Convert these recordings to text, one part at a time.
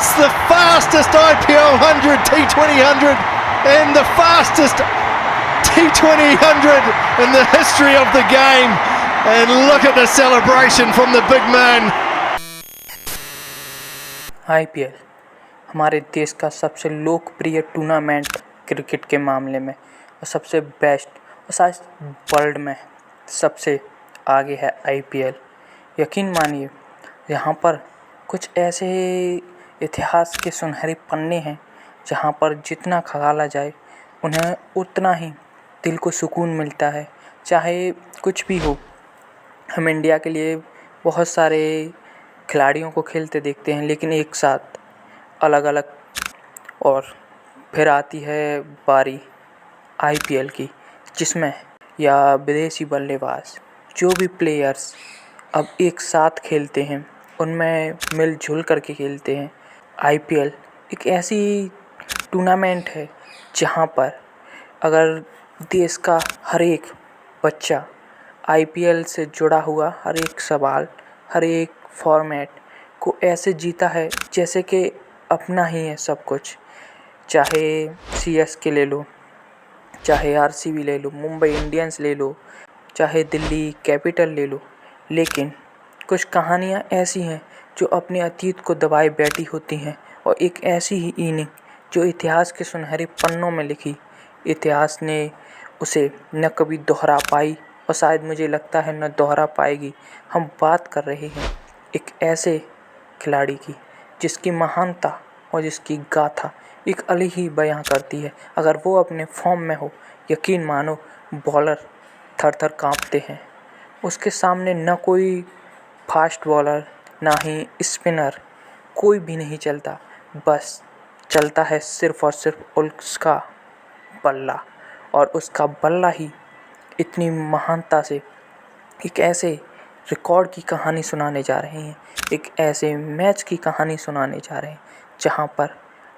It's the fastest IPL 100, T20 100, and the fastest T20 100 in the history of the game. And look at the celebration from the big man. IPL हमारे देश का सबसे लोकप्रिय tournament cricket के मामले में और सबसे बेस्ट और शायद वर्ल्ड में सबसे आगे है IPL। यकीन मानिए यहाँ पर कुछ ऐसे इतिहास के सुनहरे पन्ने हैं जहाँ पर जितना खगाला जाए उन्हें उतना ही दिल को सुकून मिलता है। चाहे कुछ भी हो, हम इंडिया के लिए बहुत सारे खिलाड़ियों को खेलते देखते हैं, लेकिन एक साथ अलग अलग, और फिर आती है बारी IPL की, जिसमें या विदेशी बल्लेबाज जो भी प्लेयर्स अब एक साथ खेलते हैं उनमें मिलजुल करके खेलते हैं। IPL एक ऐसी टूर्नामेंट है जहां पर अगर देश का हर एक बच्चा IPL से जुड़ा हुआ हर एक सवाल, हर एक फॉर्मेट को ऐसे जीता है जैसे कि अपना ही है सब कुछ। चाहे CSK ले लो, चाहे RCB ले लो, मुंबई इंडियंस ले लो, चाहे दिल्ली कैपिटल ले लो, लेकिन कुछ कहानियाँ ऐसी हैं जो अपने अतीत को दबाए बैठी होती हैं और एक ऐसी ही इनिंग जो इतिहास के सुनहरे पन्नों में लिखी, इतिहास ने उसे न कभी दोहरा पाई और शायद मुझे लगता है न दोहरा पाएगी। हम बात कर रहे हैं एक ऐसे खिलाड़ी की जिसकी महानता और जिसकी गाथा एक अलग ही बयां करती है। अगर वो अपने फॉर्म में हो, यकीन मानो बॉलर थर थर कांपते हैं। उसके सामने न कोई फास्ट बॉलर, ना ही स्पिनर, कोई भी नहीं चलता। बस चलता है सिर्फ और सिर्फ उसका बल्ला, और उसका बल्ला ही इतनी महानता से एक ऐसे रिकॉर्ड की कहानी सुनाने जा रहे हैं, एक ऐसे मैच की कहानी सुनाने जा रहे हैं जहां पर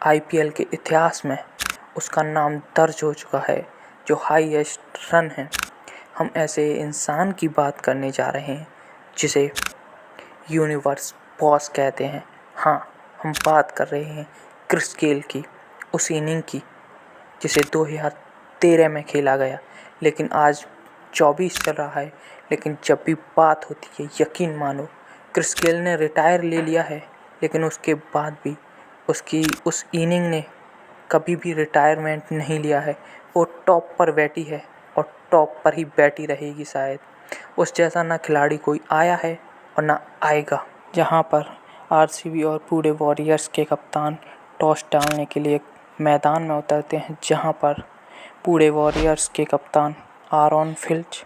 IPL के इतिहास में उसका नाम दर्ज हो चुका है, जो हाईएस्ट रन है। हम ऐसे इंसान की बात करने जा रहे हैं जिसे यूनिवर्स बॉस कहते हैं। हाँ, हम बात कर रहे हैं क्रिस गेल की, उस इनिंग की जिसे 2013 में खेला गया, लेकिन आज 24 चल रहा है। लेकिन जब भी बात होती है, यकीन मानो क्रिस गेल ने रिटायर ले लिया है, लेकिन उसके बाद भी उसकी उस इनिंग ने कभी भी रिटायरमेंट नहीं लिया है। वो टॉप पर बैठी है और टॉप पर ही बैठी रहेगी शायद। उस जैसा ना खिलाड़ी कोई आया है और ना आएगा। जहां पर RCB और पूरे वॉरियर्स के कप्तान टॉस डालने के लिए मैदान में उतरते हैं, जहां पर पूरे वॉरियर्स के कप्तान आरॉन फिंच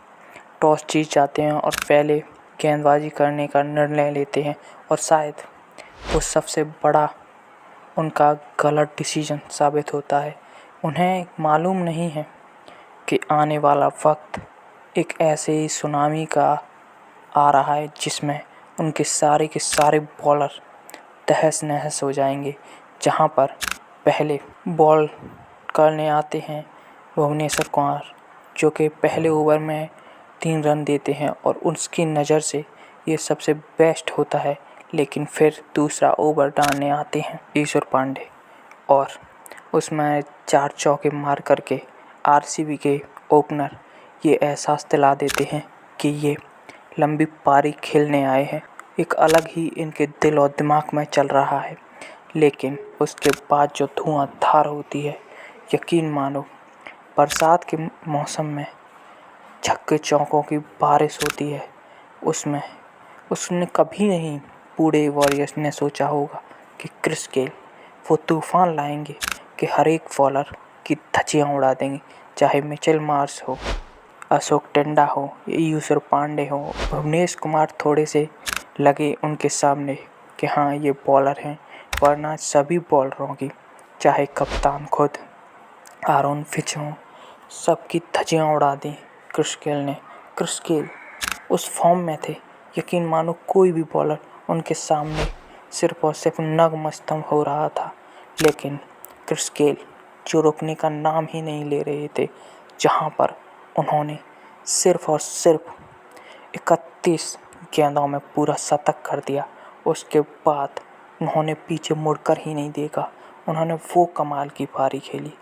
टॉस जीत जाते हैं और पहले गेंदबाजी करने का निर्णय लेते हैं, और शायद वो सबसे बड़ा उनका गलत डिसीजन साबित होता है। उन्हें मालूम नहीं है कि आने वाला वक्त एक ऐसे ही सुनामी का आ रहा है जिसमें उनके सारे के सारे बॉलर तहस नहस हो जाएंगे। जहां पर पहले बॉल करने आते हैं भुवनेश्वर कुमार, जो कि पहले ओवर में 3 रन देते हैं और उसकी नज़र से ये सबसे बेस्ट होता है। लेकिन फिर दूसरा ओवर डालने आते हैं ईश्वर पांडे और उसमें 4 चौके मार करके RCB के ओपनर ये एहसास दिला देते हैं कि ये लंबी पारी खेलने आए हैं। एक अलग ही इनके दिल और दिमाग में चल रहा है। लेकिन उसके बाद जो धुआंधार होती है, यकीन मानो बरसात के मौसम में छक्के चौकों की बारिश होती है, उसमें उसने कभी नहीं पूरे वॉरियर्स ने सोचा होगा कि क्रिस गेल वो तूफान लाएंगे कि हर एक बॉलर की धज्जियां उड़ा देंगे। चाहे मिचेल मार्श हो, अशोक टेंडा हो, ईश्वर पांडे हो, भुवनेश्वर कुमार थोड़े से लगे उनके सामने कि हाँ ये बॉलर हैं, वरना सभी बॉलरों की, चाहे कप्तान खुद आरॉन फिंच हो, सबकी धज्जियां उड़ा दी क्रिस गेल ने। क्रिस गेल उस फॉर्म में थे, यकीन मानो कोई भी बॉलर उनके सामने सिर्फ और सिर्फ नतमस्तक हो रहा था। लेकिन क्रिस गेल जो रुकने का नाम ही नहीं ले रहे थे, जहां पर उन्होंने सिर्फ और सिर्फ 31 गेंदों में पूरा शतक कर दिया। उसके बाद उन्होंने पीछे मुड़कर ही नहीं देखा। उन्होंने वो कमाल की पारी खेली,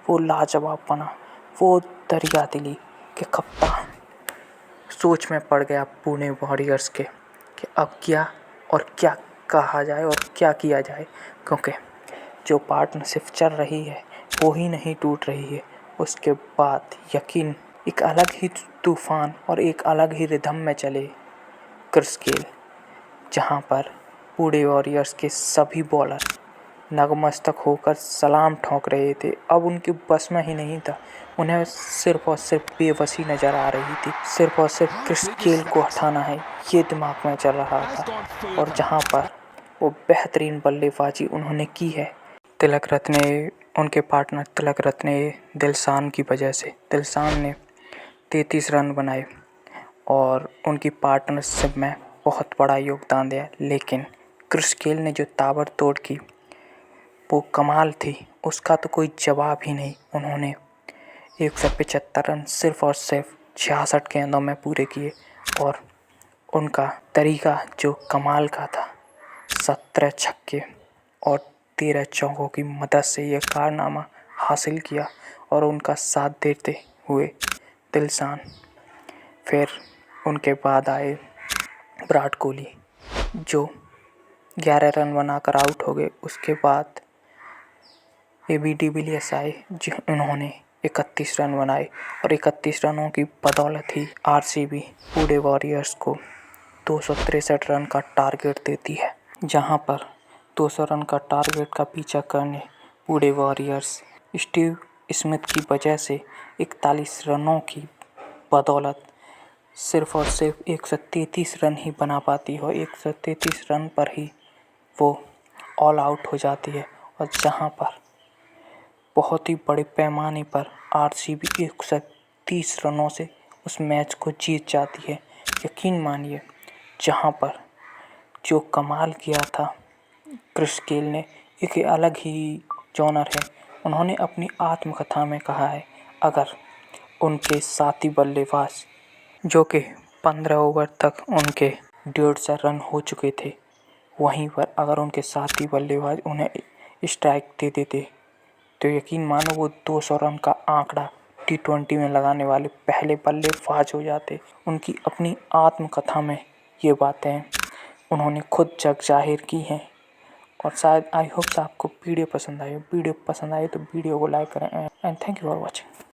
वो लाजवाब बना, वो दरिया दिली कि कप्तान सोच में पड़ गया पुणे वॉरियर्स के कि अब क्या और क्या कहा जाए और क्या किया जाए, क्योंकि जो पार्टनरशिप चल रही है वो ही नहीं टूट रही है। उसके बाद यकीन एक अलग ही तूफान और एक अलग ही रिदम में चले क्रिस गेल, जहां पर पुणे वॉरियर्स के सभी बॉलर नतमस्तक होकर सलाम ठोक रहे थे। अब उनके बस में ही नहीं था, उन्हें सिर्फ और सिर्फ बेबसी नज़र आ रही थी। सिर्फ और सिर्फ क्रिस गेल को हटाना है, ये दिमाग में चल रहा था। और जहां पर वो बेहतरीन बल्लेबाजी उन्होंने की है, तिलक रत्ने, उनके पार्टनर तिलक रत्ने दिलशान की वजह से, दिलशान ने 33 रन बनाए और उनकी पार्टनरशिप में बहुत बड़ा योगदान दिया। लेकिन क्रिस गेल ने जो ताबड़तोड़ की वो कमाल थी, उसका तो कोई जवाब ही नहीं। उन्होंने 175 रन सिर्फ और सिर्फ 66 गेंदों में पूरे किए और उनका तरीका जो कमाल का था, 17 छक्के और 13 चौकों की मदद से यह कारनामा हासिल किया। और उनका साथ देते हुए दिलशान, फिर उनके बाद आए विराट कोहली जो 11 रन बनाकर आउट हो गए। उसके बाद एबी डिविलियर्स आए जिन्होंने 31 रन बनाए और 31 रनों की बदौलत ही आरसीबी पुणे वॉरियर्स को 263 रन का टारगेट देती है। जहां पर 200 रन का टारगेट का पीछा करने पुणे वॉरियर्स स्टीव स्मिथ की वजह से 41 रनों की बदौलत सिर्फ और सिर्फ 133 रन ही बना पाती हो। 133 रन पर ही वो ऑल आउट हो जाती है और जहां पर बहुत ही बड़े पैमाने पर आरसीबी 130 रनों से उस मैच को जीत जाती है। यकीन मानिए, जहां पर जो कमाल किया था क्रिस गेल ने, एक अलग ही जॉनर है। उन्होंने अपनी आत्मकथा में कहा है, अगर उनके साथी बल्लेबाज जो कि 15 ओवर तक उनके 150 रन हो चुके थे, वहीं पर अगर उनके साथी बल्लेबाज उन्हें स्ट्राइक दे देते तो यकीन मानो वो 200 रन का आंकड़ा T20 में लगाने वाले पहले बल्लेबाज हो जाते। उनकी अपनी आत्मकथा में ये बातें उन्होंने खुद जग जाहिर की हैं। और शायद आई होप आपको वीडियो पसंद आए तो वीडियो को लाइक करें and thank you for watching.